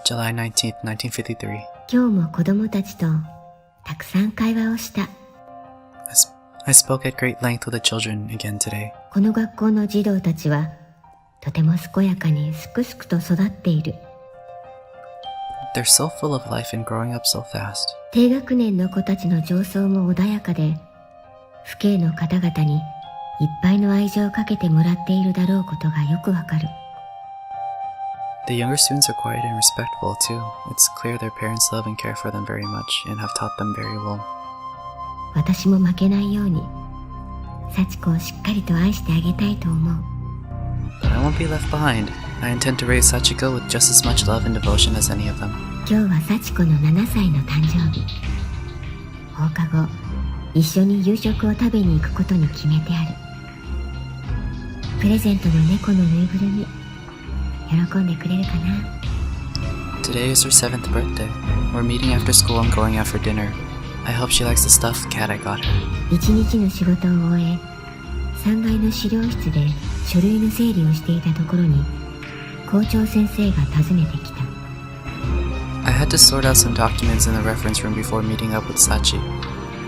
July 19th, 1953. 今日も子供たちとたくさん会話をした。I spoke at great length with the children again today. この学校の児童たちはとても健やかにすくすくと育っている。They're so full of life and growing up so fast. 低学年の子たちの情操も穏やかで、父兄の方々にいっぱいの愛情をかけてもらっているだろうことがよくわかる。The younger students are quiet and respectful too. It's clear their parents love and care for them very much and have taught them very well. 私も負けないように、幸子をしっかりと愛してあげたいと思う。But I won't be left behind. I intend to raise Sachiko with just as much love and devotion as any of them. 今日は幸子の7歳の誕生日。放課後、一緒に夕食を食べに行くことに決めてある。プレゼントの猫のぬいぐるみ、喜んでくれるかな。Today is her 7th birthday. We're meeting after school and going out for dinner. I hope she likes the stuffed cat I got her. 一日の仕事を終え、3階の資料室で書類の整理をしていたところに、校長先生が訪ねてきた。I had to sort out some documents in the reference room before meeting up with Sachi.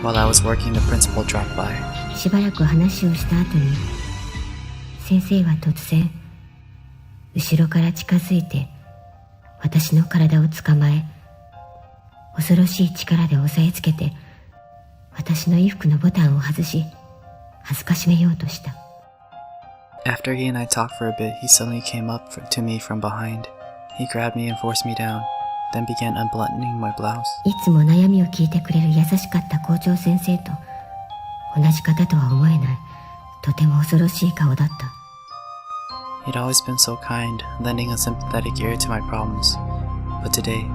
While I was working, the principal dropped by. しばらく話をした後に、先生は突然、後ろから近づいて、私の体を捕まえ、恐ろしい力で押さえつけて、私の衣服のボタンを外し、恥ずかしめようとした。After he and I talked for a bit, he suddenly came up to me from behind. He grabbed me and forced me down, then began unbuttoning my blouse. いつも悩みを聞いてくれる優しかった校長先生と同じ方とは思えない、とても恐ろしい顔だった。He'd always been so kind, lending a sympathetic ear to my problems. But today,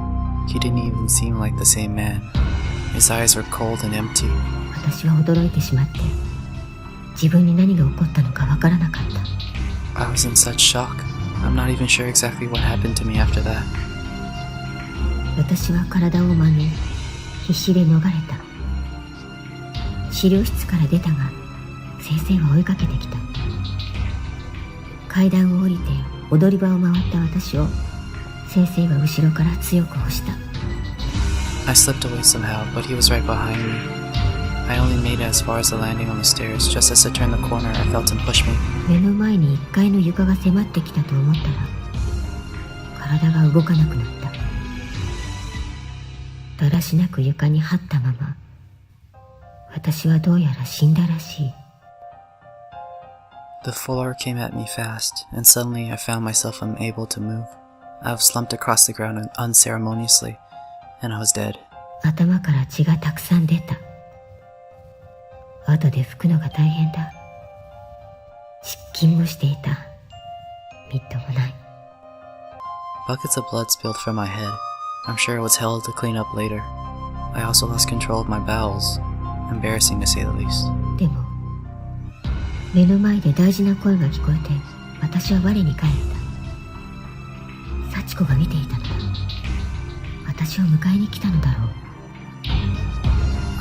he didn't even seem like the same man. His eyes were cold and empty. 私は驚いてしまって、自分に何が起こったのかわからなかった。I was in such shock. I'm not even sure exactly what happened to me after that. 私は体を曲げ、必死で逃れた。資料室から出たが、先生は追いかけてきた。階段を降りて踊り場を回った私を、先生は後ろから強く押した。I slipped away somehow, but he was right behind me. I only made it as far as the landing on the stairs. Just as I turned the corner, I felt him push me. 目の前に1階の床が迫ってきたと思ったら、体が動かなくなった。だらしなく床に這ったまま、私はどうやら死んだらしい。The floor came at me fast, and suddenly I found myself unable to move. I was slumped across the ground unceremoniously, and I was dead. 頭から血がたくさん出た。後で拭くのが大変だ。失禁もしていた。みっともない。Buckets of blood spilled from my head. I'm sure it was hell to clean up later. I also lost control of my bowels. Embarrassing to say the least. でも、目の前で大事な声が聞こえて、私は我に返った。幸子が見ていたのだ。私を迎えに来たのだろう。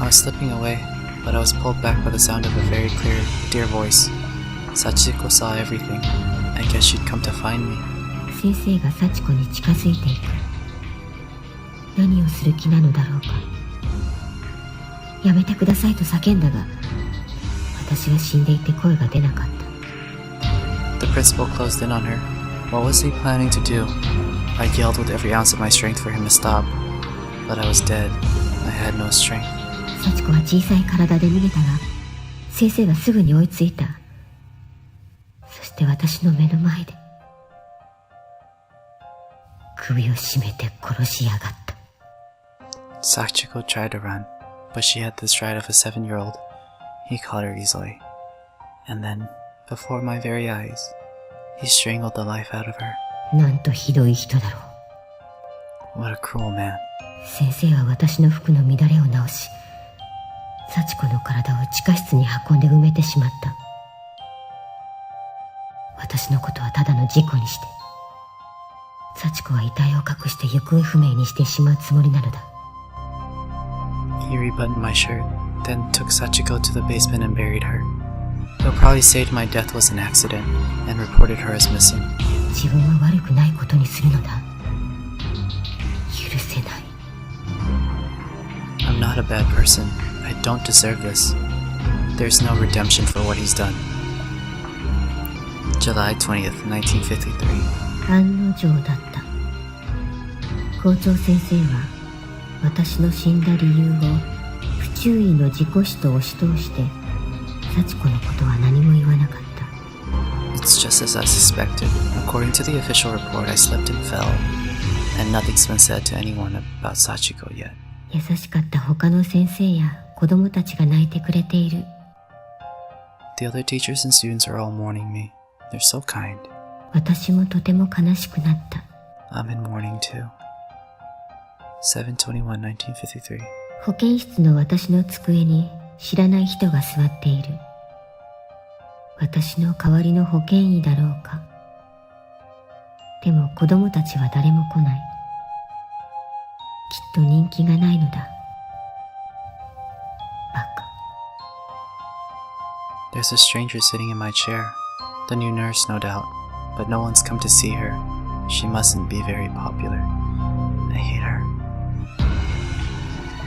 I was slipping away, but I was pulled back by the sound of a very clear, dear voice. Sachiko saw everything. I guess she'd come to find me. 先生が幸子に近づいていく。何をする気なのだろうか。やめてくださいと叫んだが、私は死んでいて声が出なかった。The principal closed in on her. What was he planning to do? I yelled with every ounce of my strength for him to stop, but I was dead. I had no strength. 幸子は小さい体で逃げたが、先生はすぐに追いついた。そして私の目の前で首を絞めて殺しやがった。Sachiko tried to run, but she had the stride of a 7-year-old. He caught her easily. And then, before my very eyes, he strangled the life out of her. なんとひどい人だろう。 What a cruel man. 先生は私の服の乱れを直し、幸子の体を地下室に運んで埋めてしまった。私のことはただの事故にして、幸子は遺体を隠して行方不明にしてしまうつもりなのだ。He rebuttoned my shirt, then took Sachiko to the basement and buried her. He'll probably say my death was an accident and reported her as missing. 自分は悪くないことにするのだ。not a bad person. I don't deserve this. There's no redemption for what he's done. July 20th, 1953. 案の定だった。校長先生は私の死んだ理由を不注意の事故死と押し通して幸子のことは何も言わなかった。 It's just as I suspected. According to the official report, I slipped and fell, and nothing's been said to anyone about Sachiko yet. 優しかった他の先生や子供たちが泣いてくれている。 The other teachers and students are all mourning me. They're so kind. 私もとても悲しくなった。 I'm in mourning too. 7/21, 1953. 保健室の私の机に知らない人が座っている。私の代わりの保健医だろうか。でも子供たちは誰も来ない。きっと人気がないのだ。バカ。 There's a stranger sitting in my chair. The new nurse, no doubt. But no one's come to see her. She mustn't be very popular. I hate her.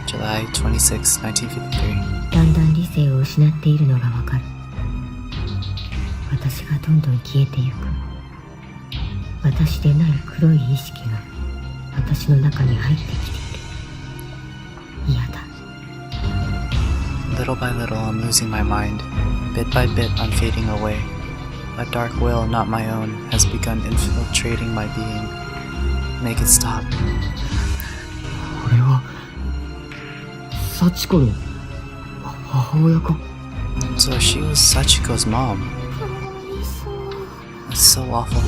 July 26, 1953. だんだん理性を失っているのがわかる。私がどんどん消えてゆく。私でない黒い意識が私の中に入ってきている。嫌だ。 Little by little, I'm losing my mind. Bit by bit, I'm fading away. A dark will, not my own, has begun infiltrating my being. Make it stop. これは幸子の母親か。 So she was Sachiko's mom. That's so awful.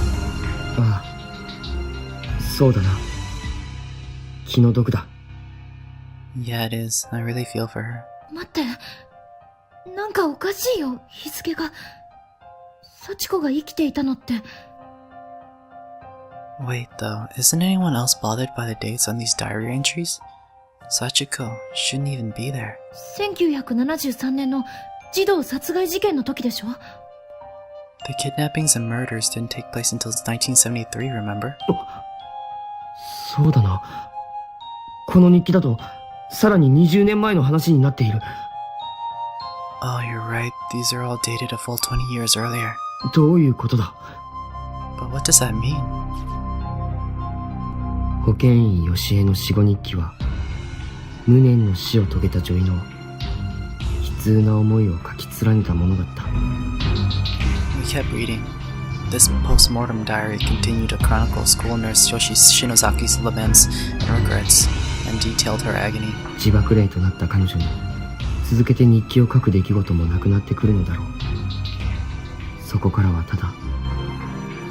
ああ、そうだな。気の毒だ。 Yeah, it is. I really feel for her. 待って、なんかおかしいよ、日付が。幸子が生きていたのって。 Wait, though, isn't anyone else bothered by the dates on these diary entries? Sachiko shouldn't even be there. 1973年の児童殺害事件の時でしょ？ The kidnappings and murders didn't take place until 1973, remember? そうだな。この日記だとさらに20年前の話になっている。 Oh, you're right. These are all dated a full 20 years earlier. どういうことだ。 But what does that mean? 保健医吉江の死後日記は無念の死を遂げた女医の悲痛な思いを書き連ねたものだった。 We kept reading. This post-mortem diary continued to chronicle school nurse Yoshi Shinozaki's laments and regrets, and detailed her agony. 自爆霊となった彼女に続けて日記を書く出来事もなくなってくるのだろう。そこからはただ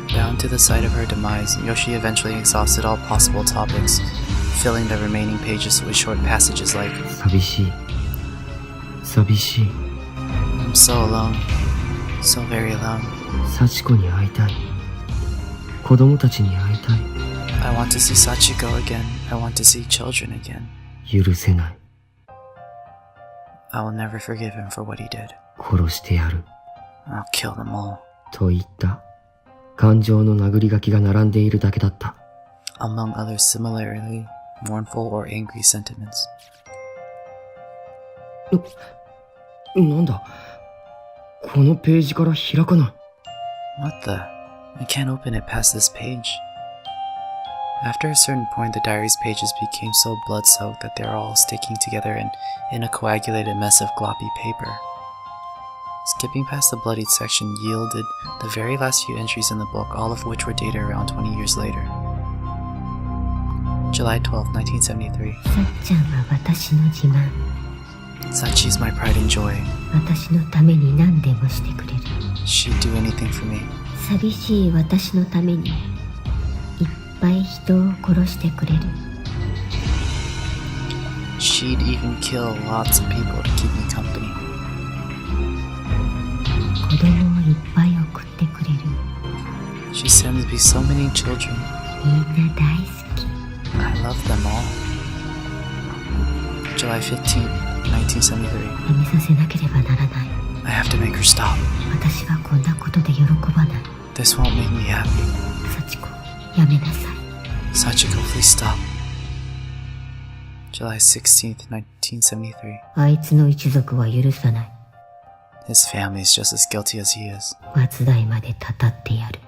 Bound to the site of her demise, Yoshi eventually exhausted all possible topics, filling the remaining pages with short passages like, 寂しい寂しい。 I'm so alone, so very alone. 幸子に会いたい。子供たちに会いたい。 I want to see Sachiko again. I want to see children again. 許せない。 I will never forgive him for what he did. 殺してやる。 I'll kill them all. と言った感情の殴り書きが並んでいるだけだった。 Among other similarly mournful or angry sentiments. なんだこのページから開かない。 What the? I can't open it past this page. After a certain point, the diary's pages became so blood-soaked that they were all sticking together in a coagulated mess of gloppy paper. Skipping past the bloodied section yielded the very last few entries in the book, all of which were dated around 20 years later. July 12, 1973. さっちゃんは私の自慢。 Sachi's my pride and joy. 私のために何でもしてくれる。 She'd do anything for me. 寂しい私のためにいっぱい人を殺してくれる。 She'd even kill lots of people to keep me company. 子供をいっぱい送ってくれる。 She sends me so many children. みんな大好き。 I love them all. July 15, 1973. やめさせなければならない。 I have to make her stop. 私がこんなことで喜ばない。 This won't make me happy. 幸子、やめなさい。 Sachiko, please stop. July 16th, 1973. あいつの一族は許さない。 His family is just as guilty as he is. 末代までたたってやる。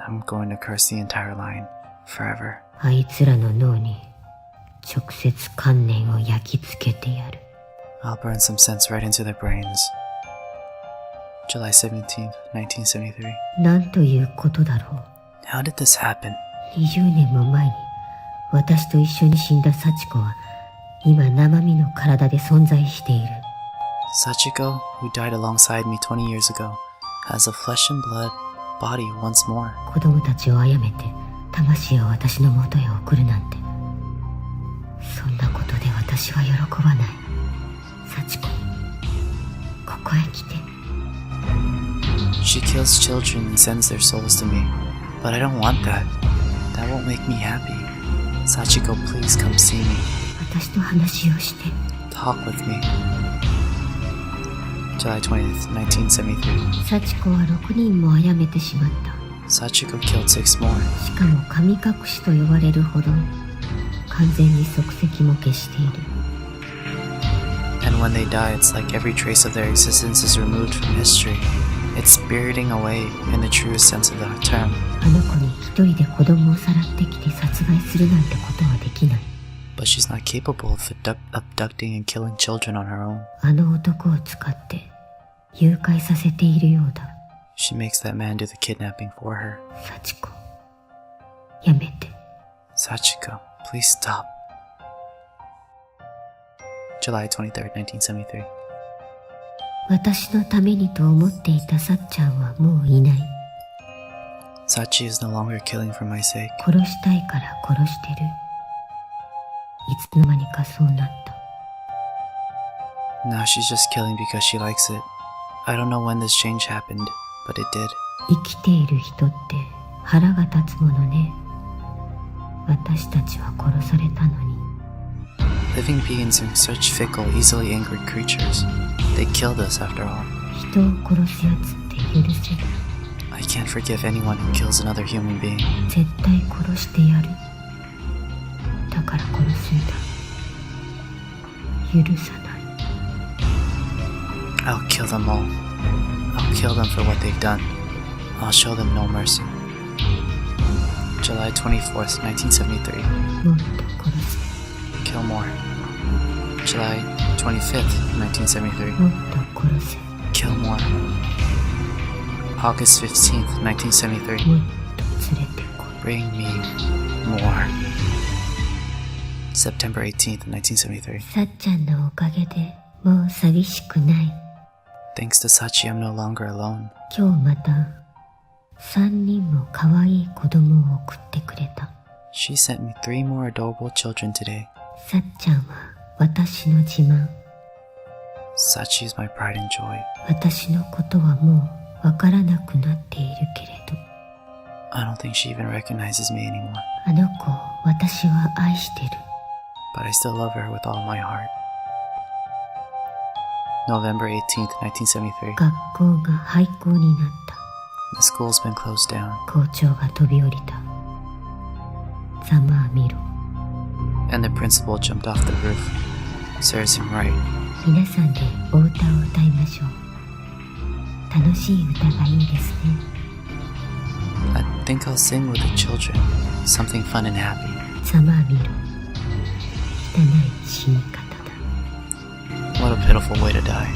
I'm going to curse the entire line, forever. あいつらの脳に直接観念を焼き付けてやる。 I'll burn some sense right into their brains. July 17th, 1973. なんということだろう。 How did this happen? 20年も前に私と一緒に死んだ幸子は今生身の体で存在している。 Sachiko, who died alongside me 20 years ago, has a flesh and blood body once more. 子供たちを殺めて魂を私の元へ送るなんて、そんなことで私は喜ばない。幸子、ここへ来て。 She kills children and sends their souls to me, but I don't want that. That won't make me happy. Sachiko, please come see me. 私と話をして。 Talk with me. July 20th, 1973. 幸子は6人も殺めてしまった。 Sachiko killed 6 more. しかも神隠しと呼ばれるほど完全に足跡も消している。 And when they die, it's like every trace of their existence is removed from history. It's spiriting away in the truest sense of the term. あの子に一人で子供をさらってきて殺害するなんてことはできない。 But she's not capable of abducting and killing children on her own. あの男を使って誘拐させているようだ。 She makes that man do the kidnapping for her. 幸子、やめて。 Sachiko, please stop. July 23rd, 1973. 私のためにと思っていたさっちゃんはもういない。 Sachi is no longer killing for my sake. 殺したいから殺してる。いつの間にかそうなった。 Now she's just killing because she likes it. I don't know when this change happened, but it did. 生きている人って腹が立つものね。私たちは殺されたのに。 Living beings are such fickle, easily angered creatures. They killed us after all. 人を殺すやつって許せない。 I can't forgive anyone who kills another human being. 絶対殺してやる。だから殺すんだ。許さない。 I'll kill them all. I'll kill them for what they've done. I'll show them no mercy. July 24th, 1973. もっと殺せ。 Kill more. July 25th, 1973. もっと殺せ。 Kill more. August 15th, 1973. もっと連れてこい。 Bring me more. September 18th, 1973. さっちゃんのおかげでもう寂しくない。 Thanks to Sachi, I'm no longer alone. 今日また3人も可愛い子供を送ってくれた。 She sent me 3 more adorable children today. さっちゃんは私の自慢。 Sachi is my pride and joy. 私のことはもうわからなくなっているけれど、 I don't think she even recognizes me anymore. あの子を私は愛してる。 But I still love her with all my heart. November 18th, 1973. 学校が廃校になった。 The school's been closed down. 校長が飛び降りた。ざまあみろ。 And the principal jumped off the roof. Serves him right. 皆さんでお歌を歌いましょう。楽しい歌がいいですね。 I think I'll sing with the children. Something fun and happy. ざまあみろ。汚い死に方だ。 What a pitiful way to die.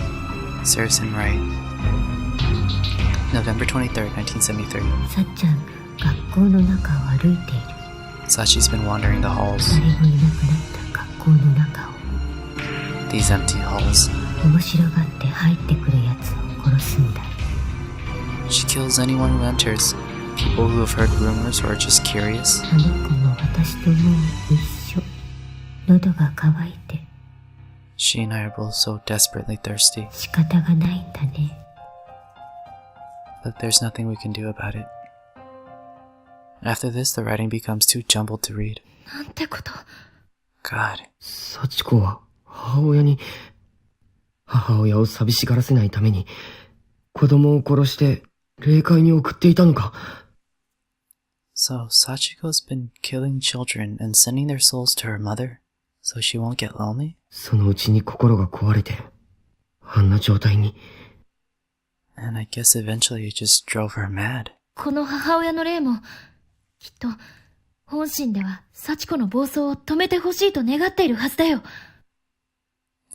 Serves him right. November 23rd, 1973. さっちゃんが学校の中を歩いている。 Sachi's been wandering the halls. 誰もいなくなった学校の中を。 These empty halls. 面白がって入ってくるやつを殺すんだ。 She kills anyone who enters. People who have heard rumors or are just curious. あの子も私ともう一緒。喉が渇いて She and I are both so desperately thirsty. 仕方がないんだね。 But there's nothing we can do about it. After this, the writing becomes too jumbled to read. なんてこと。God. 幸子は母親を寂しがらせないために子供を殺して霊界に送っていたのか。 So, Sachiko's been killing children and sending their souls to her mother? So she won't get lonely? そのうちに心が壊れて、あんな状態に。And I guess eventually it just drove her mad. この母親の霊も、きっと、本心では、幸子の暴走を止めてほしいと願っているはずだよ。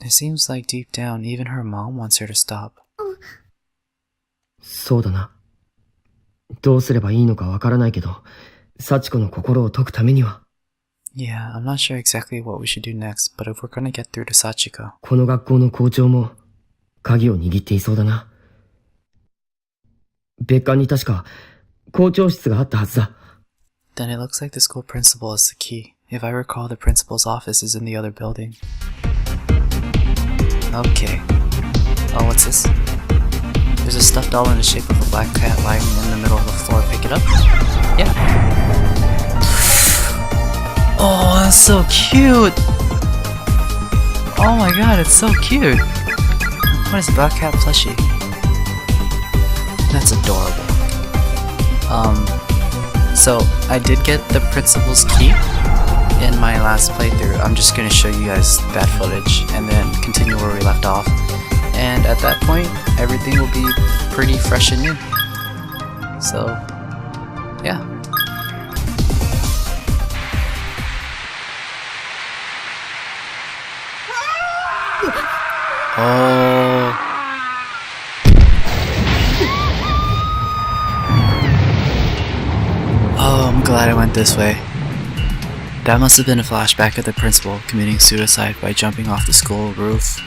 It seems like deep down, even her mom wants her to stop. そうだな。どうすればいいのかわからないけど、幸子の心を解くためには。Yeah, I'm not sure exactly what we should do next, but if we're gonna get through to Sachiko. この学校の校長も、鍵を握っていそうだな。別館に確か、校長室があったはずだ。Then it looks like the school principal is the key. If I recall, the principal's office is in the other building. Okay. Oh, what's this? There's a stuffed doll in the shape of a black cat lying in the middle of the floor. Pick it up? Yeah. Oh, that's so cute! Oh my god, it's so cute! What is a black cat plushie? That's adorable. So I did get the principal's key in my last playthrough. I'm just gonna show you guys that footage and then continue where we left off. And at that point, everything will be pretty fresh and new. So, yeah. Oh. Oh, I'm glad I went this way. That must have been a flashback of the principal committing suicide by jumping off the school roof.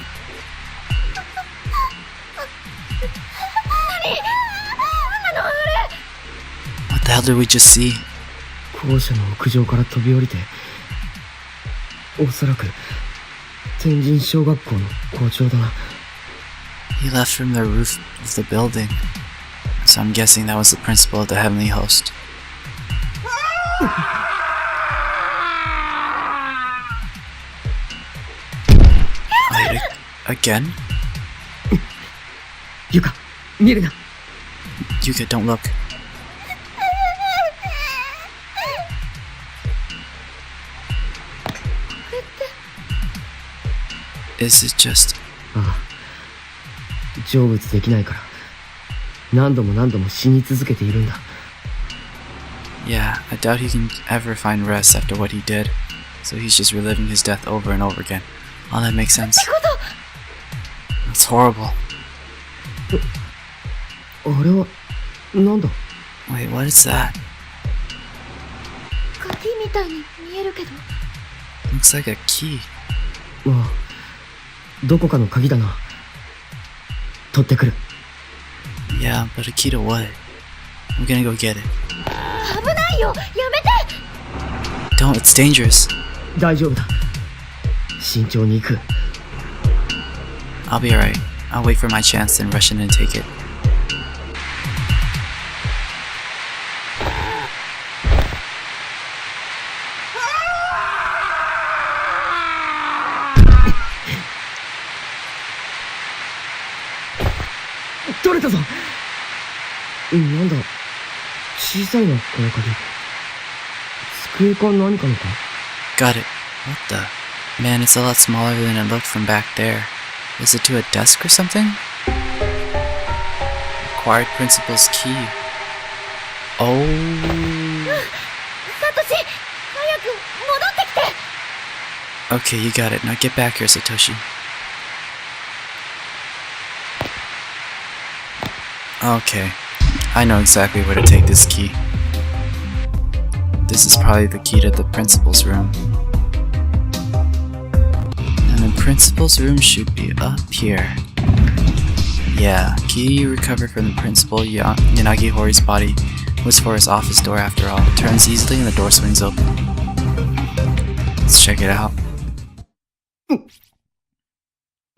What the hell did we just see? 校舎の屋上から飛び降りて、おそらく、天神小学校の校長だな。He left from the roof of the building. So I'm guessing that was the principal of the Heavenly Host. Wait, again? Yuka, 見るな。Yuka, don't look. Is it just... ああ。成仏できないから、何度も何度も死に続けているんだ。Yeah, I doubt he can ever find rest after what he did. So he's just reliving his death over and over again. Oh, that makes sense. That's horrible. あれは、なんだ？ Wait, what is that? 鍵みたいに見えるけど。Looks like a key. ああ、どこかの鍵だな。取ってくる。Yeah, but a key to what? I'm gonna go get it. 危ないよ、やめて。 Don't, it's dangerous. 大丈夫だ。慎重に行く。I'll be alright. I'll wait for my chance and rush in and take it. Got 取れたぞ。なんだ、小さいな、この鍵。机か何かのか。Got it. What the? Man, it's a lot smaller than it looked from back there. Is it to a desk or something? Acquired principal's key. Oh. サトシ、早く戻ってきて。 Okay, you got it. Now get back here, Satoshi. Okay. I know exactly where to take this key. This is probably the key to the principal's room. And the principal's room should be up here. Yeah, key you recovered from the principal Yanagi Hori's body was for his office door after all. It turns easily and the door swings open. Let's check it out.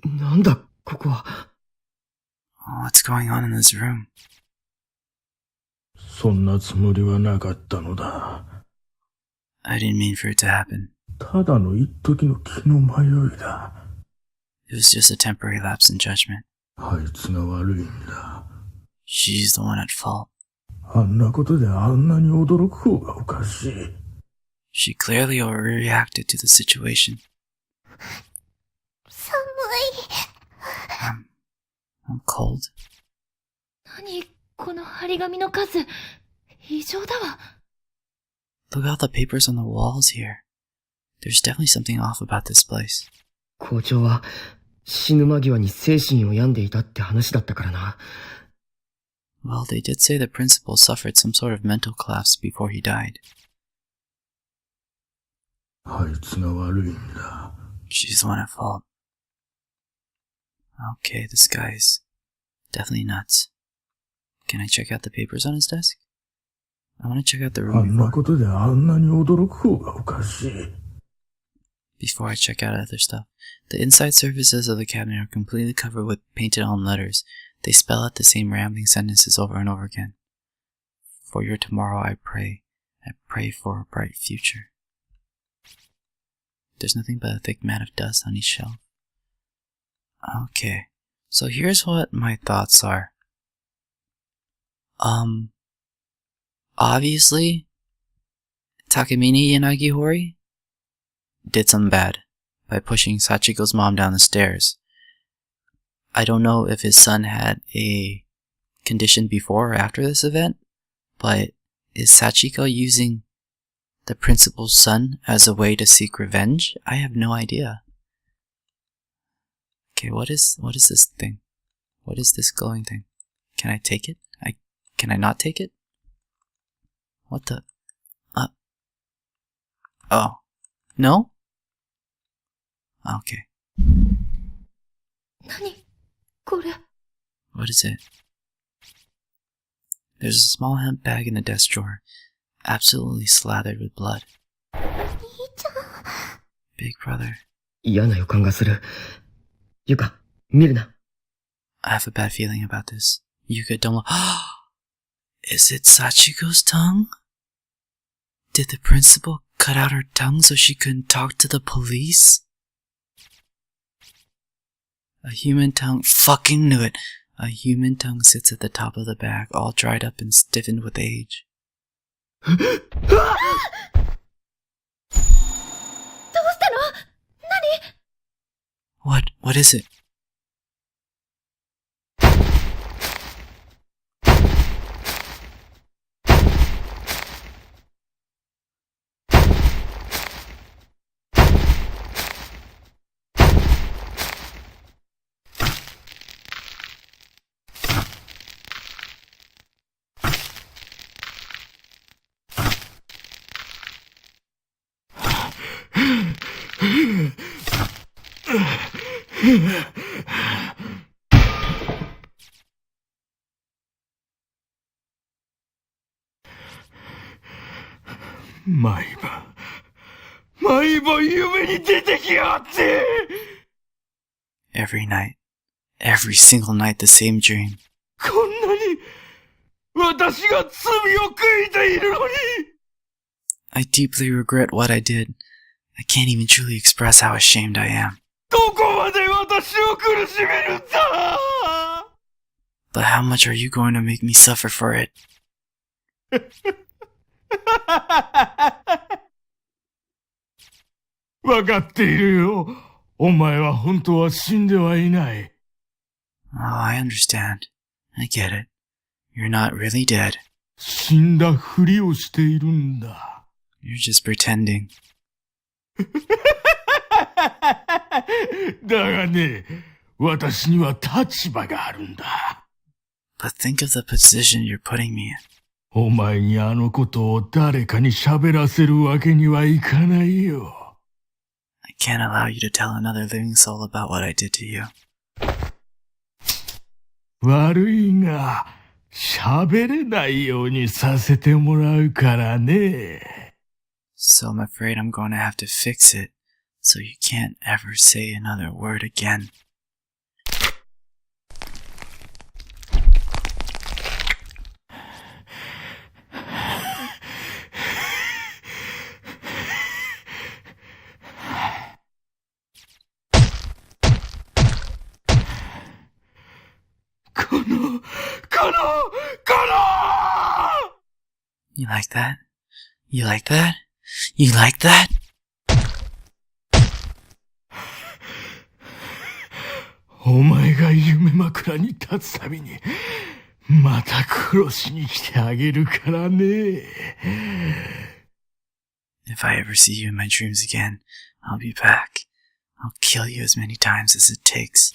なんだ、ここは。What's going on in this room? そんなつもりはなかったのだ。I didn't mean for it to happen. ただの一時の気の迷いだ。It was just a temporary lapse in judgment. あいつが悪いんだ。She's the one at fault. あんなことであんなに驚く方がおかしい。She clearly overreacted to the situation. I'm cold. 何この張り紙の数。異常だわ。Look at all the papers on the walls here. There's definitely something off about this place. 校長は死ぬ間際に精神を病んでいたって話だったからな。Well, they did say the principal suffered some sort of mental collapse before he died. あいつが悪いんだ。 She's the one at fault. Okay, this guy's definitely nuts. Can I check out the papers on his desk? I want to check out the あ room んな before, ことであんなに驚く方がおかしい。before I check out other stuff. The inside surfaces of the cabinet are completely covered with painted on letters. They spell out the same rambling sentences over and over again. For your tomorrow I pray. I pray for a bright future. There's nothing but a thick mat of dust on each shelf. Okay, so here's what my thoughts are. Obviously, Takamine Yanagihori did something bad by pushing Sachiko's mom down the stairs. I don't know if his son had a condition before or after this event, but is Sachiko using the principal's son as a way to seek revenge? I have no idea. Okay, what is this thing? What is this glowing thing? Can I take it? Can I not take it? What the? Oh. No? Okay. 何これ。 What is it? There's a small hemp bag in the desk drawer, absolutely slathered with blood. Big brother. 嫌な予感がする。ゆか、見るな。I have a bad feeling about this. Yuka, don't look. Is it Sachiko's tongue? Did the principal cut out her tongue so she couldn't talk to the police? A human tongue. Fucking knew it. A human tongue sits at the top of the bag, all dried up and stiffened with age. どうしたの？何？ What is it?毎晩夢に出てきやがって。 Every night. Every single night the same dream. こんなに私が罪を悔いているのに。 I deeply regret what I did. I can't even truly express how ashamed I am. どこまで私を苦しめるんだ。 But how much are you going to make me suffer for it? わかっているよ。お前は本当は死んではいない。 Oh, I understand. I get it. You're not really dead. 死んだふりをしているんだ。 You're just pretending. だがね、私には立場があるんだ。 But think of the position you're putting me in. お前にあのことを誰かに喋らせるわけにはいかないよ。 I can't allow you to tell another living soul about what I did to you. 悪いが、喋れないようにさせてもらうからね。 So I'm afraid I'm going to have to fix it, so you can't ever say another word again. You like that? You like that? You like that? お前が夢枕に立つたびに、また殺しに来てあげるからね。If I ever see you in my dreams again, I'll be back. I'll kill you as many times as it takes.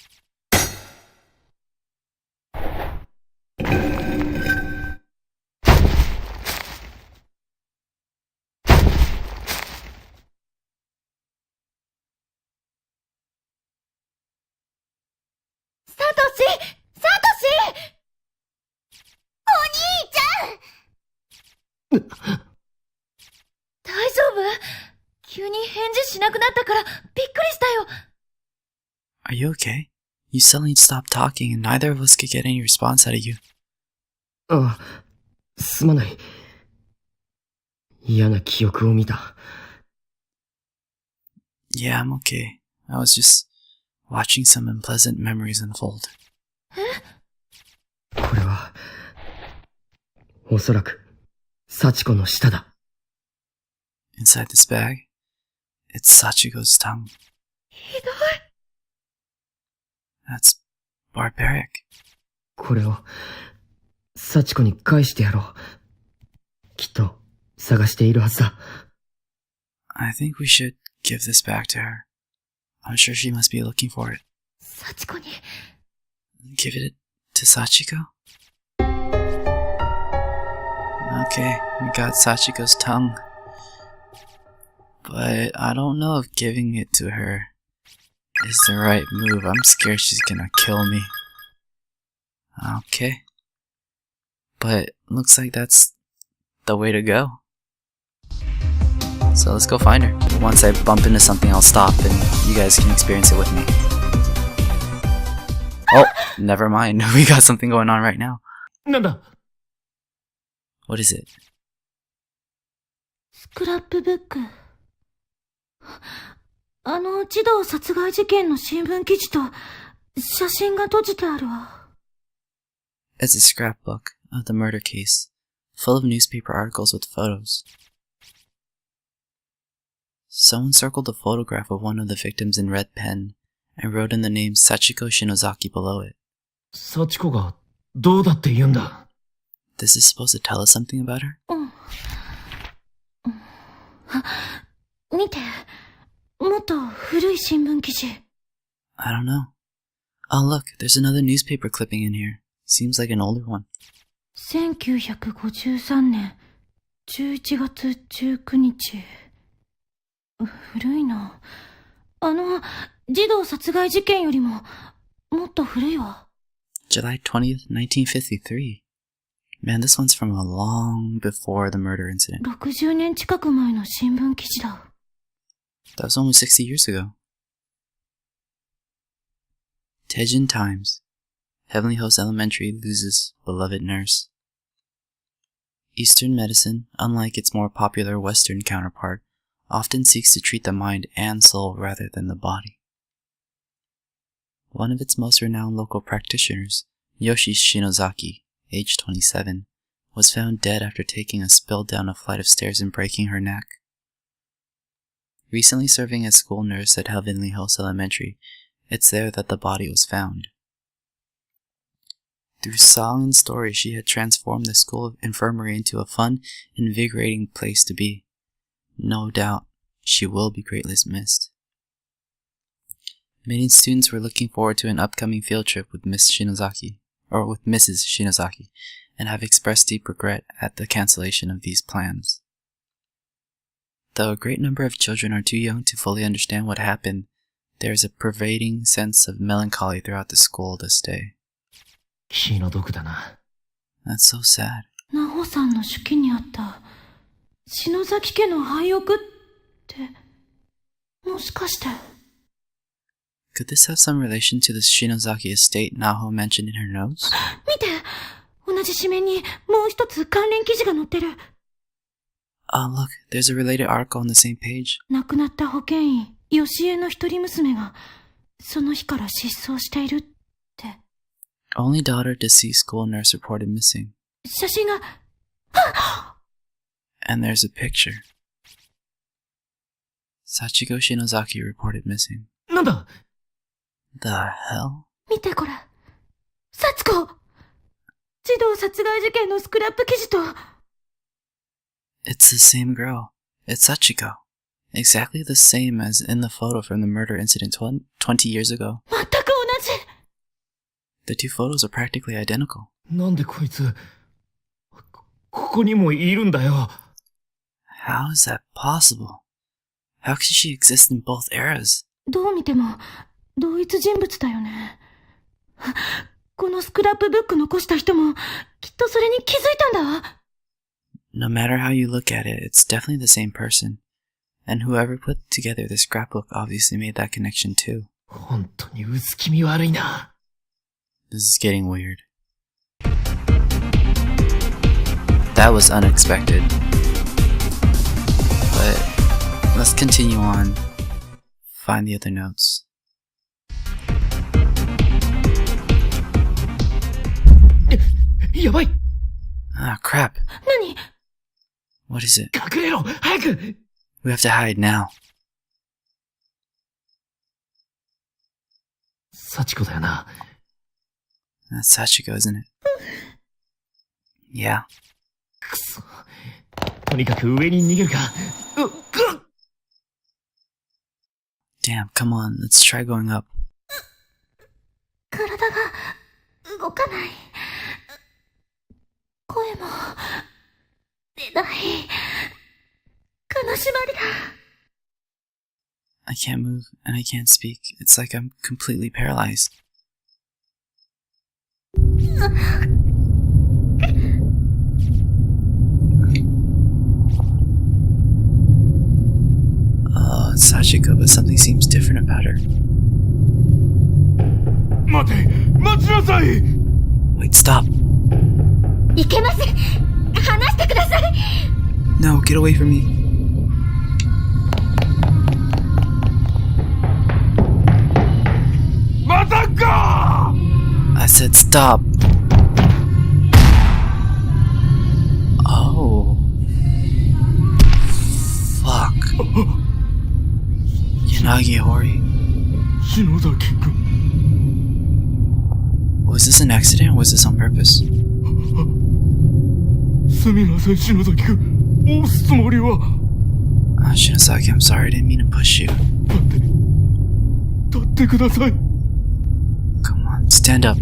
Satoshi! 大丈夫？急に返事しなくなったからびっくりしたよ。Are you okay? You suddenly stopped talking and neither of us could get any response out of you. ああ、すまない。嫌な記憶を見た。Yeah, I'm okay. I was just watching some unpleasant memories unfold. これは、おそらく、幸子の舌だ。Inside this bag, it's Sachiko's tongue. ひどい。That's barbaric. これを、幸子に返してやろう。きっと、探しているはずだ。I think we should give this back to her. I'm sure she must be looking for it. 幸子に。Give it to Sachiko? Okay, we got Sachiko's tongue. But I don't know if giving it to her is the right move. I'm scared she's gonna kill me. Okay. But looks like that's the way to go. So let's go find her. Once I bump into something, I'll stop and you guys can experience it with me. Oh, never mind. We got something going on right now. なんだ？ What is it? スクラップブック。児童殺害事件の新聞記事と写真が閉じてあるわ。It's a scrapbook of the murder case, full of newspaper articles with photos. Someone circled a photograph of one of the victims in red pen and wrote in the name Sachiko Shinozaki below it. 幸子がどうだって言うんだ。This is supposed to tell us something about her? 見て。もっと古い新聞記事。I don't know. Oh look, there's another newspaper clipping in here. Seems like an older one. 1953年11月19日。古いな。児童殺害事件よりももっと古いわ。July 20th, 1953. Man, this one's from a long before the murder incident. 60年近く前の新聞記事だ。That was almost 60 years ago. Taejin Times. Heavenly Host Elementary loses beloved nurse. Eastern medicine, unlike its more popular Western counterpart, often seeks to treat the mind and soul rather than the body. One of its most renowned local practitioners, Yoshi Shinozaki, aged 27, was found dead after taking a spill down a flight of stairs and breaking her neck. Recently serving as school nurse at Heavenly Host Elementary, it's there that the body was found. Through song and story, she had transformed the school infirmary into a fun, invigorating place to be. No doubt, she will be greatly missed. Many students were looking forward to an upcoming field trip with Mrs. Shinozaki, and have expressed deep regret at the cancellation of these plans. Though a great number of children are too young to fully understand what happened, there is a pervading sense of melancholy throughout the school this day. 気の毒だな。That's so sad. ナホさんの手記にあった篠崎家の廃屋ってもしかして。Could this have some relation to the Shinozaki estate Naho mentioned in her notes? 見て、同じ紙面にもう一つ関連記事が載ってる。Oh, look, there's a related article on the same page. 亡くなった保健医、吉江の一人娘が、その日から失踪しているって。Only daughter deceased school nurse reported missing. 写真が、And there's a picture. Sachiko Shinozaki reported missing. なんだ？ The hell? 見てこれ。幸子！児童殺害事件のスクラップ記事と。It's the same girl. It's Sachiko. Exactly the same as in the photo from the murder incident 20 years ago. 全く同じ。The two photos are practically identical. なんでこいつ、ここにもいるんだよ。How is that possible? How could she exist in both eras? どう見ても同一人物だよね。このスクラップブック残した人もきっとそれに気づいたんだわ。No matter how you look at it, it's definitely the same person. And whoever put together the scrapbook obviously made that connection too. 本当に薄気味悪いな。This is getting weird. That was unexpected. But let's continue on. Find the other notes. やばい。Ah, crap. 何？ What is it? 隠れろ早く。 We have to hide now. 幸子だよな。That's Sachiko, isn't it? Yeah. くそ。とにかく上に逃げるか。Damn, come on, let's try going up. 体が動かない。声も出ない。金縛りだ。I can't move and I can't speak. It's like I'm completely paralyzed. Oh, it's Sachiko, but something seems different about her. 待て、待ちなさい。 Wait, stop. いけません。離してください。 No, get away from me. またか。 I said stop. Oh. Fuck. Yanagi Hori. 篠崎君。 Was this an accident or was this on purpose? すみません、篠崎君。押すつもりは。Shinosaki, I'm sorry, I didn't mean to push you. 立ってください。 Come on, stand up.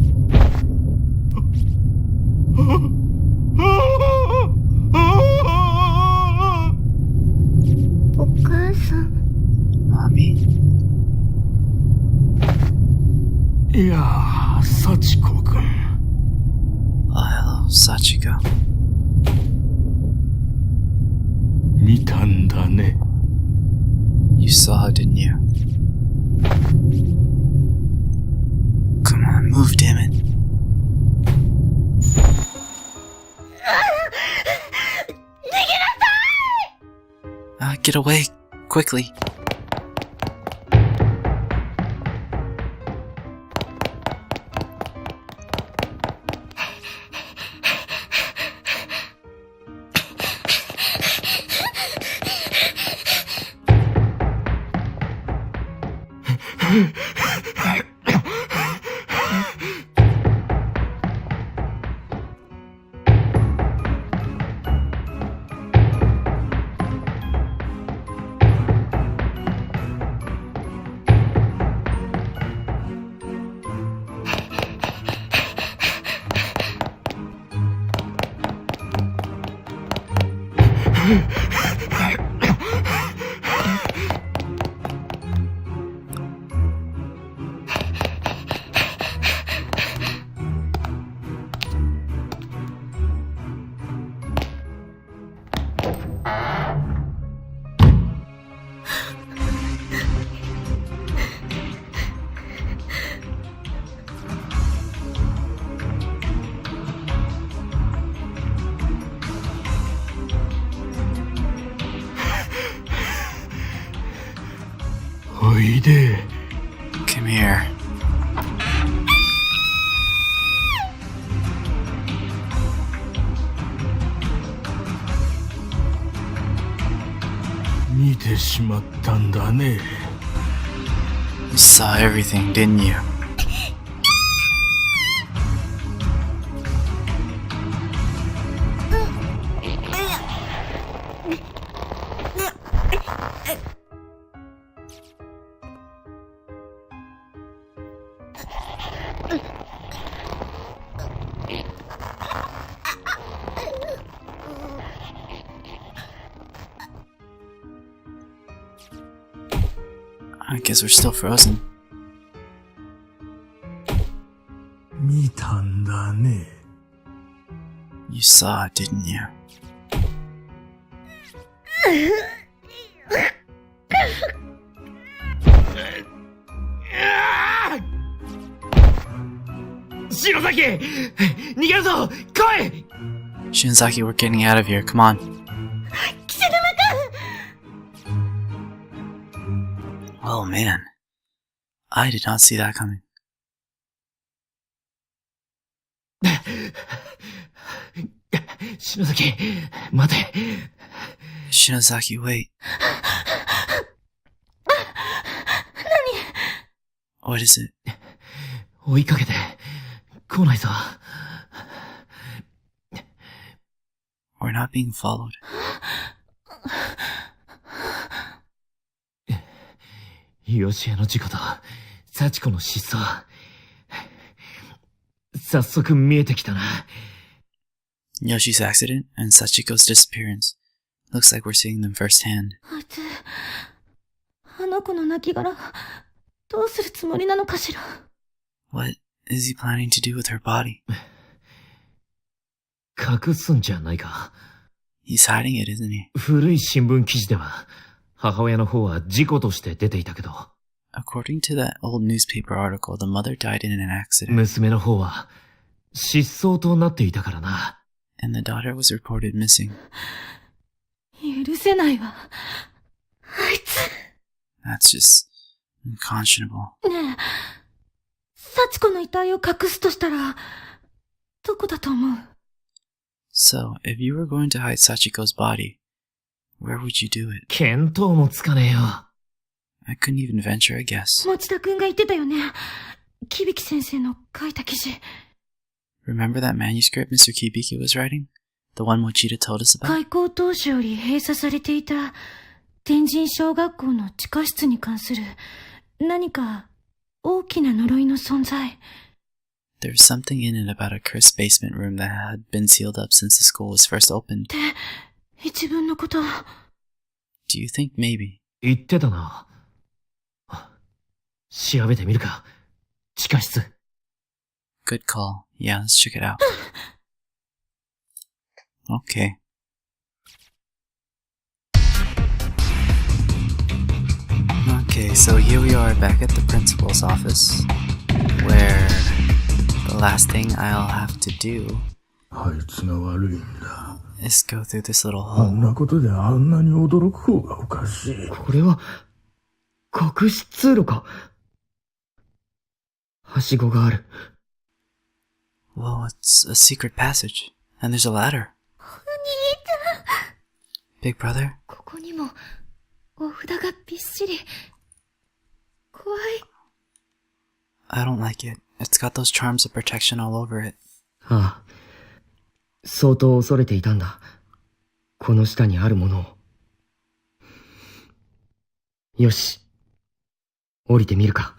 お母さん。Mommy? いやー、幸子君。Oh, hello, Sachiko. 見たんだね。You saw, didn't you? Come on, move, damn it. Get away, quickly.おいで。 Come here. 見てしまったんだね。 You saw everything, didn't you? I guess we're still frozen. 見たんだね。You saw it, didn't you? Shinzaki, we're getting out of here. Come on. Oh man. I did not see that coming. Shinozaki, wait. What is it? 追いかけて来ないさ。We're not being followed. ヨシエの事故と幸子の失踪。早速見えてきたな。Yoshi's accident and Sachiko's disappearance. Looks like we're seeing them firsthand. あいつ、あの子の亡骸どうするつもりなのかしら。What is he planning to do with her body? 隠すんじゃないか。He's hiding it, isn't he? 古い新聞記事では、母親の方は事故として出ていたけど。According to that old newspaper article, the mother died in an accident. 娘の方は、失踪となっていたからな。And the daughter was reported missing. 許せないわ。あいつ。That's just unconscionable. ねえ、幸子の遺体を隠すとしたら、どこだと思う？ So, if you were going to hide Sachiko's body, where would you do it? 見当もつかねえよ。I couldn't even venture a guess. 持田くんが言ってたよね。響先生の書いた記事。Remember that manuscript Mr. Kibiki was writing? The one Mochida told us about? 開校当初より閉鎖されていた天神小学校の地下室に関する何か大きな呪いの存在。There was something in it about a cursed basement room that had been sealed up since the school was first opened. って一文のこと。Do you think maybe? 言ってたな。調べてみるか。地下室。Good call. Yeah, let's check it out. Okay. Okay, so here we are back at the principal's office, where the last thing I'll have to do あいつが悪いんだ。 is go through this little あん hole. なことであんなに驚く方がおかしい。これは、隠し通路か。はしごがある。 Whoa, it's a secret passage. And there's a ladder. お兄ちゃん。 Big brother? ここにもお札がびっしり。怖い。I don't like it. It's got those charms of protection all over it. ああ。相当恐れていたんだ。この下にあるものを。よし。降りてみるか。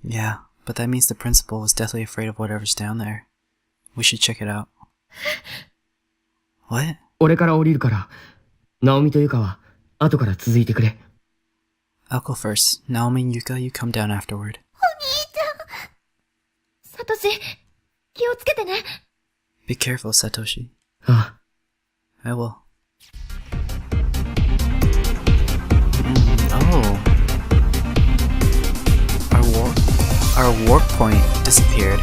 Yeah, but that means the principal was deathly afraid of whatever's down there. We should check it out. What? 俺から降りるから、ナオミとユカは後から続いてくれ。I'll go first. Naomi and Yuka, you come down afterward. お兄ちゃん。サトシ、気をつけてね。Be careful, Satoshi. ああ。 I will. Oh. Our warp point disappeared.